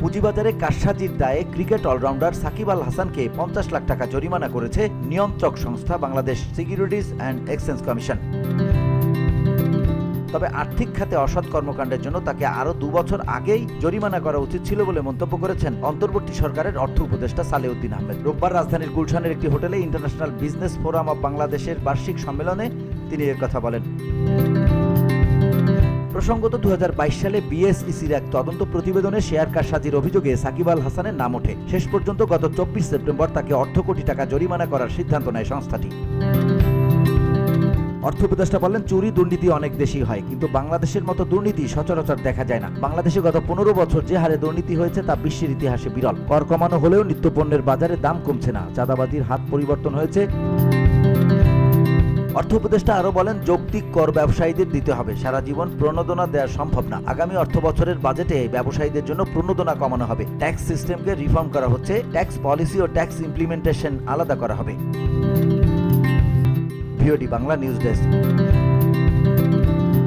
পুঁজিবাজারে কারসাজির দায়ে ক্রিকেট অলরাউন্ডার সাকিব আল হাসানকে 50 লাখ টাকা জরিমানা করেছে নিয়ন্ত্রক সংস্থা Bangladesh securities and exchange commission. তবে আর্থিক খাতে অসৎ কর্মকাণ্ডের জন্য তাকে আরও 2 বছর আগেই জরিমানা করা উচিত ছিল বলে মন্তব্য করেছেন অন্তর্বর্তী সরকারের অর্থ উপদেষ্টা সালেউদ্দিন আহমেদ। রোববার রাজধানীর গুলশানের একটি হোটেলে ইন্টারন্যাশনাল বিজনেস ফোরাম অব বাংলাদেশের বার্ষিক সম্মেলনে তিনি এর কথা বলেন। প্রসঙ্গত 2022 সালে বিএসইসির এক তদন্ত প্রতিবেদনে শেয়ার কারসাজির অভিযোগে সাকিব আল হাসানের নাম ওঠে। শেষ পর্যন্ত গত 24 সেপ্টেম্বর তাকে অর্ধ কোটি টাকা জরিমানা করার সিদ্ধান্ত নেয় সংস্থাটি। অর্থ উপদেষ্টা বলেন, চুরি দুর্নীতি অনেক দেশেই হয়, কিন্তু বাংলাদেশের মতো দুর্নীতি সচরাচর দেখা যায় না। বাংলাদেশে গত 15 বছর যে হারে দুর্নীতি হয়েছে তা বিশ্বের ইতিহাসে বিরল। কর কমানো হলেও নিত্যপণ্যের বাজারে দাম কমছে না, চাঁদাবাজির হাত পরিবর্তন হয়েছে। অর্থ উপদেষ্টা আরও বলেন, যৌক্তিক কর ব্যবসায়ীদের দিতে হবে, সারা জীবন প্রণোদনা দেওয়া সম্ভব না। আগামী অর্থ বছরের বাজেটে ব্যবসায়ীদের জন্য প্রণোদনা কমানো হবে। ট্যাক্স সিস্টেমকে রিফর্ম করা হচ্ছে, ট্যাক্স পলিসি ও ট্যাক্স ইমপ্লিমেন্টেশন আলাদা করা হবে। VOD Bangla news desk.